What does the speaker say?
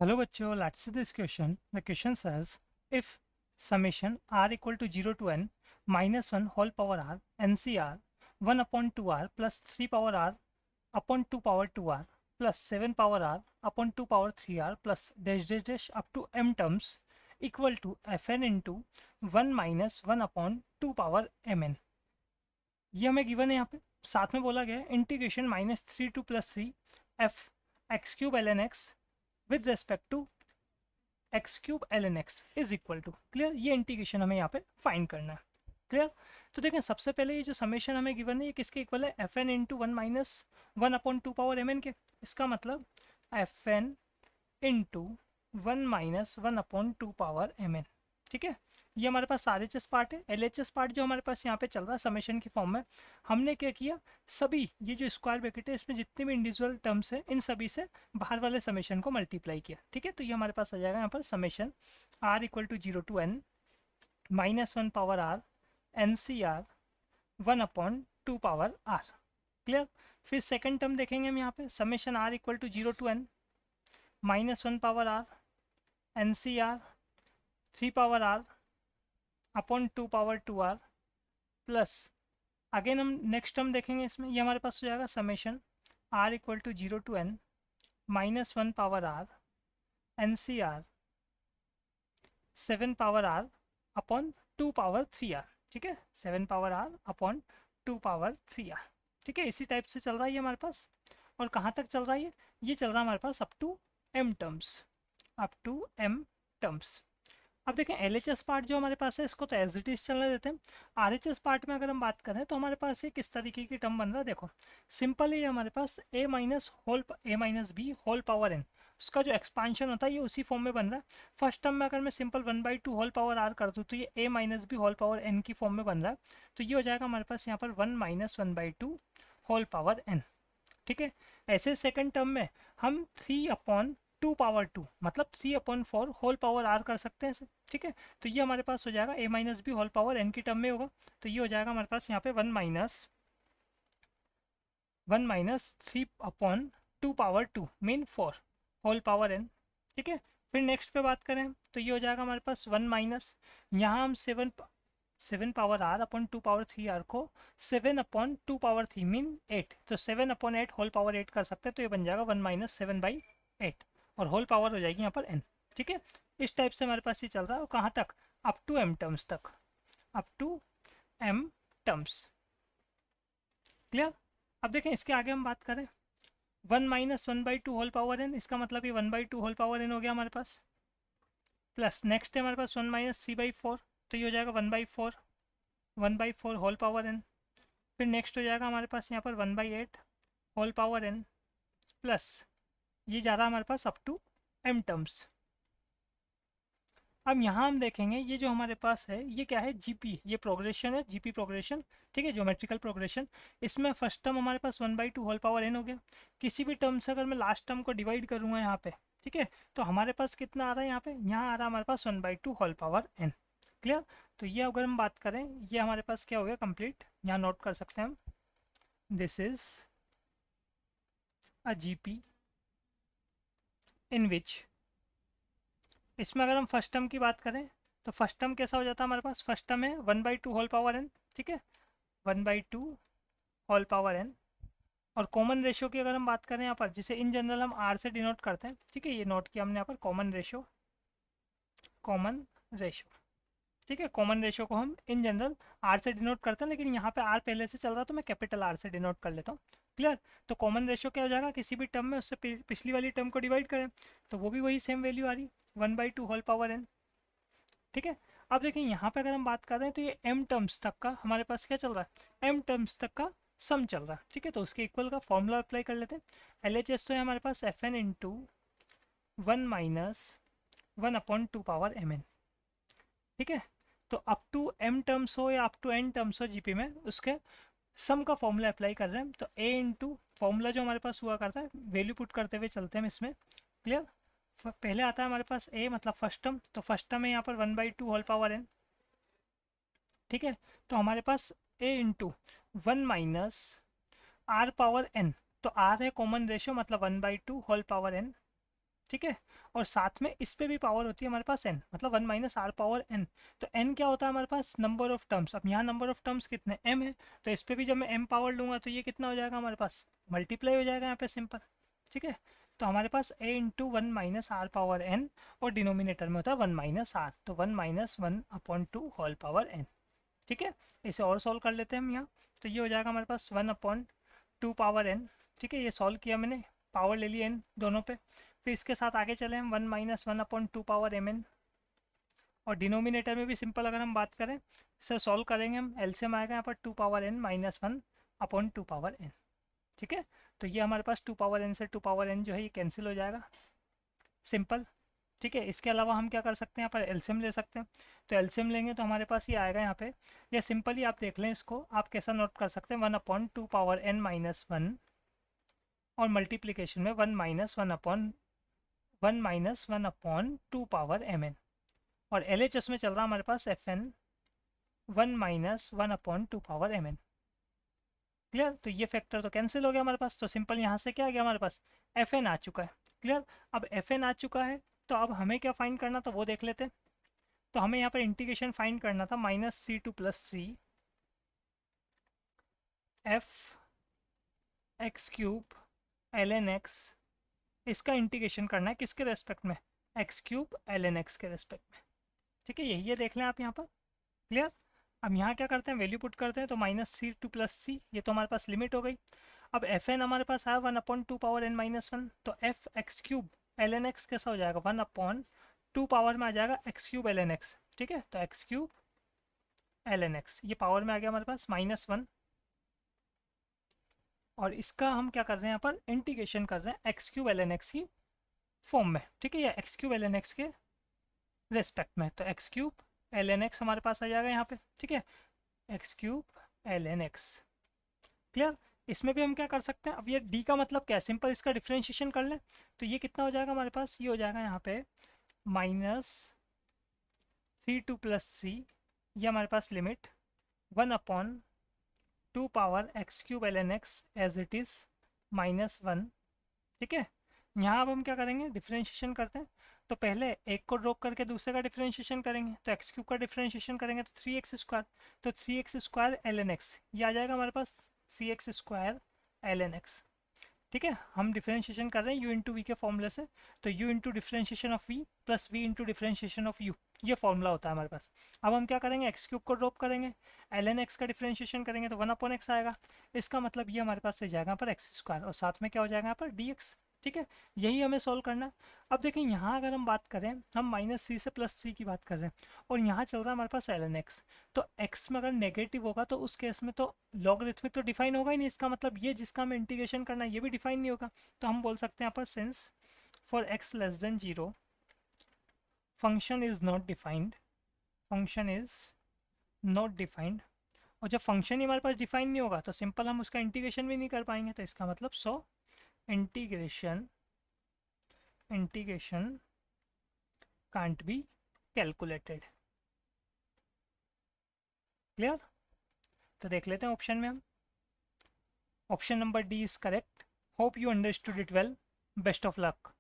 Hello बच्चों, let's see this question. The question says if summation r equal to 0 to n minus 1 whole power r ncr 1 upon 2r plus 3 power r upon 2 power 2r plus 7 power r upon 2 power 3r plus dash dash dash up to m terms equal to fn into 1 minus 1 upon 2 power mn. ये हमें given है यहाँ पे साथ में बोला गया है integration -3 to +3 f x cube ln x with respect to X cube L N X is equal to clear. ये इंटीग्रेशन हमें यहाँ पे फाइंड करना है। क्लियर। तो देखें सबसे पहले ये जो समेशन हमें गिवन है ये किसके इक्वल है, F N into 1 minus 1 upon 2 power M N के। इसका मतलब F N into 1 minus 1 upon 2 power M N. ठीक है, ये हमारे पास आर एच एस पार्ट है। एल एच एस पार्ट जो हमारे पास यहाँ पे चल रहा है समेशन की फॉर्म में, हमने क्या किया, सभी ये जो स्क्वायर ब्रैकेट है इसमें जितने भी इंडिविजुअल टर्म्स है इन सभी से बाहर वाले समेशन को मल्टीप्लाई किया। ठीक है, तो ये हमारे पास आ जाएगा यहाँ पर summation R equal to 0 to N minus 1 power R N C R 1 upon 2 power R. Clear. फिर सेकेंड टर्म देखेंगे हम यहाँ पे summation R equal to 0 to N minus 1 power R N C R 3 power R upon 2 power 2r plus again हम next term देखेंगे इसमें, ये हमारे पास हो जाएगा summation r equal to 0 to n minus 1 power r N C R 7 power r upon 2 power 3r। ठीक है, 7 power r upon 2 power 3r। ठीक है, इसी टाइप से चल रहा है ये हमारे पास। और कहाँ तक चल रहा है ये चल रहा है हमारे पास up to m terms, up to m terms. अब देखें एल एच एस पार्ट जो हमारे पास है इसको तो एज इट इज चलने देते हैं। आर एच एस पार्ट में अगर हम बात करें तो हमारे पास ये किस तरीके की टर्म बन रहा है, देखो सिंपल है हमारे पास a minus b whole power n, उसका जो एक्सपांशन होता है ये उसी फॉर्म में बन रहा है। फर्स्ट टर्म में अगर मैं सिंपल 1/2 होल पावर आर कर दूँ तो ये a minus b whole power n की फॉर्म में बन रहा है। तो ये हो जाएगा हमारे पास यहाँ पर 1 माइनस 1/2 होल पावर एन। ठीक है, ऐसे सेकंड टर्म में हम 3/2 पावर 2 मतलब 3/4 होल पावर आर कर सकते हैं। ठीक है, तो ये हमारे पास हो जाएगा a minus b whole power n की टर्म में होगा। तो ये हो जाएगा हमारे पास यहाँ पे 1 minus 3/2 power 2 mean 4 whole power N. ठीक है, फिर नेक्स्ट पे बात करें तो ये हो जाएगा हमारे पास 1 माइनस, यहाँ हम 7 power R upon 2 power 3 R को 7/2 पावर 3 मीन 8, तो 7/8 होल पावर 8 कर सकते हैं। तो ये बन जाएगा 1 माइनस 7/8 और होल पावर हो जाएगी यहाँ पर n। ठीक है, इस टाइप से हमारे पास ये चल रहा है। और कहाँ तक, अप टू m टर्म्स तक, up to m terms. Clear. अब देखें इसके आगे हम बात करें 1 माइनस 1/2 होल पावर n, इसका मतलब ये 1/2 होल पावर n हो गया हमारे पास। प्लस नेक्स्ट है हमारे पास 1 माइनस 3/4, तो ये हो जाएगा 1/4 होल पावर n। फिर नेक्स्ट हो जाएगा हमारे पास यहाँ पर 1/8 होल पावर n प्लस ये जा रहा है हमारे पास अप टू m टर्म्स। अब यहाँ हम देखेंगे ये जो हमारे पास है ये क्या है, जीपी, ये प्रोग्रेशन है, जीपी प्रोग्रेशन। ठीक है, ज्योमेट्रिकल प्रोग्रेशन। इसमें फर्स्ट टर्म हमारे पास 1/2 होल पावर n हो गया। किसी भी टर्म से अगर मैं लास्ट टर्म को डिवाइड करूँगा यहाँ पे, ठीक है, तो हमारे पास कितना आ रहा है यहाँ पे, यहाँ आ रहा है हमारे पास 1/2 होल पावर n। क्लियर। तो ये अगर हम बात करें ये हमारे पास क्या हो गया कंप्लीट, यहाँ नोट कर सकते हैं हम, दिस इज अ जीपी इन विच, इसमें अगर हम फर्स्ट टर्म की बात करें तो फर्स्ट टर्म कैसा हो जाता है हमारे पास, फर्स्ट टर्म है 1/2 होल पावर n। ठीक है, 1/2 होल पावर n। और कॉमन रेशियो की अगर हम बात करें यहाँ पर, जिसे इन जनरल हम r से डिनोट करते हैं। ठीक है, ये नोट किया हमने यहाँ पर कॉमन रेशियो, कॉमन रेशियो। ठीक है, कॉमन रेशियो को हम इन जनरल r से डिनोट करते हैं, लेकिन यहाँ पे r पहले से चल रहा है तो मैं कैपिटल R से डिनोट कर लेता हूँ। क्लियर। तो कॉमन रेशियो क्या हो जाएगा, किसी भी टर्म में उससे पिछली वाली टर्म को डिवाइड करें तो वो भी वही सेम वैल्यू आ रही, 1/2 होल पावर n। ठीक है, अब देखिए यहाँ पे अगर हम बात कर रहे हैं तो ये m टर्म्स तक का हमारे पास क्या चल रहा है, m टर्म्स तक का सम चल रहा है। ठीक है, तो उसके इक्वल का फॉर्मूला अप्लाई कर लेते हैं। एल एच एस तो है हमारे पास f N into 1 minus 1/2 power M N. ठीक है, तो up to m terms up to अप टू n टर्म्स हो जीपी में, उसके सम का फॉर्मूला अप्लाई कर रहे हैं। तो a इंटू फॉर्मूला जो हमारे पास हुआ करता है, वैल्यू पुट करते हुए चलते हैं इसमें। क्लियर। पहले आता है हमारे पास a मतलब फर्स्ट टर्म, तो फर्स्ट टर्म है यहाँ पर 1/2 होल पावर n। ठीक है, तो हमारे पास a into 1 minus r power n, तो r है कॉमन रेशियो मतलब 1/2 होल पावर n ठीक है, और साथ में इस पे भी पावर होती है हमारे पास n, मतलब 1 माइनस आर पावर n। तो n क्या होता है हमारे पास, नंबर ऑफ टर्म्स। अब यहाँ नंबर ऑफ टर्म्स कितने, m है, तो इस पे भी जब मैं m पावर लूँगा तो ये कितना हो जाएगा हमारे पास, मल्टीप्लाई हो जाएगा यहाँ पे सिंपल। ठीक है, तो हमारे पास a into 1 minus R power n, और डिनोमिनेटर में होता है 1 माइनस आर, तो 1 माइनस 1/2 होल पावर n। ठीक है, इसे और सॉल्व कर लेते हैं हम यहाँ, तो ये हो जाएगा हमारे पास 1/2 पावर n। ठीक है, ये सॉल्व किया मैंने, पावर ले लिया n दोनों पे। फिर इसके साथ आगे चले हम, 1 माइनस 1/2 पावर mn, और डिनोमिनेटर में भी सिंपल अगर हम बात करें, इसे सॉल्व करेंगे हम, एलसीएम आएगा यहाँ पर 2 power n minus 1/2 power n। ठीक है, तो ये हमारे पास 2 पावर n से 2 पावर n जो है ये कैंसिल हो जाएगा, सिंपल। ठीक है, इसके अलावा हम क्या कर सकते हैं, यहाँ पर एलसीएम ले सकते हैं। तो एलसीएम लेंगे तो हमारे पास ये आएगा यहाँ पे, या सिंपली आप देख लें इसको, आप कैसा नोट कर सकते हैं, 1/2 पावर n माइनस 1, और मल्टीप्लीकेशन में 1 माइनस 1/2 पावर mn, और LHS में चल रहा है हमारे पास FN 1 minus 1/2 power mn। Clear, तो ये फैक्टर तो कैंसिल हो गया हमारे पास, तो सिंपल यहाँ से क्या आ गया हमारे पास, FN आ चुका है। क्लियर, अब FN आ चुका है तो अब हमें क्या फाइंड करना था वो देख लेते हैं। तो हमें यहाँ पर इंटीग्रेशन फाइंड करना था, -c2 + 3 f(x³ ln x), इसका इंटीग्रेशन करना है किसके रेस्पेक्ट में, x³ ln x के रेस्पेक्ट में। ठीक है, यही है, देख लें आप यहाँ पर। क्लियर, अब यहाँ क्या करते हैं, वैल्यू पुट करते हैं, तो -c2 + 3, ये तो हमारे पास लिमिट हो गई। अब fn हमारे पास आया 1/2 पावर n माइनस 1, तो f(x³ ln x कैसा हो जाएगा, 1/2 पावर में आ जाएगा x³ ln x। ठीक है, तो x³ ln x, ये पावर में आ गया हमारे पास -1, और इसका हम क्या कर रहे हैं यहाँ पर, इंटीग्रेशन कर रहे हैं x³ ln x की फॉर्म में। ठीक है, या x³ ln x के रेस्पेक्ट में, तो x³ ln x हमारे पास आ जाएगा यहाँ पे। ठीक है, x³ ln x। क्लियर, इसमें भी हम क्या कर सकते हैं, अब ये d का मतलब क्या है, सिंपल इसका डिफ्रेंशिएशन कर लें, तो ये कितना हो जाएगा हमारे पास, ये हो जाएगा यहाँ पे -c2 + 3, ये हमारे पास limit 1/2 power x³ ln x as it is -1। ठीक है, यहाँ अब हम क्या करेंगे, डिफ्रेंशिएशन करते हैं, तो पहले एक को ड्रॉप करके दूसरे का डिफ्रेंशिएशन करेंगे, तो x³ का डिफ्रेंशिएशन करेंगे तो 3x², तो 3x² ln x, ये आ जाएगा हमारे पास 3x² ln x। ठीक है, हम डिफ्रेंशिएशन कर रहे हैं u इंटू वी के फॉर्मूले से, तो u into differentiation of v plus v into differentiation of u, ये फॉर्मूला होता है हमारे पास। अब हम क्या करेंगे, x³ को ड्रॉप करेंगे, ln x का डिफ्रेंशिएशन करेंगे तो 1/x आएगा, इसका मतलब ये हमारे पास से जाएगा यहाँ पर x², और साथ में क्या हो जाएगा यहाँ पर dx। ठीक है, यही हमें सॉल्व करना है। अब देखिए यहाँ अगर हम बात करें, हम -c से +3 की बात कर रहे हैं, और यहाँ चल रहा है हमारे पास ln x, तो x में अगर नेगेटिव होगा तो उस केस में तो लॉगरिथमिक तो डिफाइन होगा ही नहीं, इसका मतलब ये जिसका हमें इंटीग्रेशन करना है ये भी डिफाइन नहीं होगा। तो हम बोल सकते हैं यहाँ पर since for x less than 0 function is not defined, function is not defined, और जब फंक्शन ही हमारे पास डिफाइन नहीं होगा तो सिंपल हम उसका इंटीग्रेशन भी नहीं कर पाएंगे, तो इसका मतलब integration can't be calculated। Clear, तो देख लेते हैं ऑप्शन में हम, option number D is correct. Hope you understood it well, best of luck.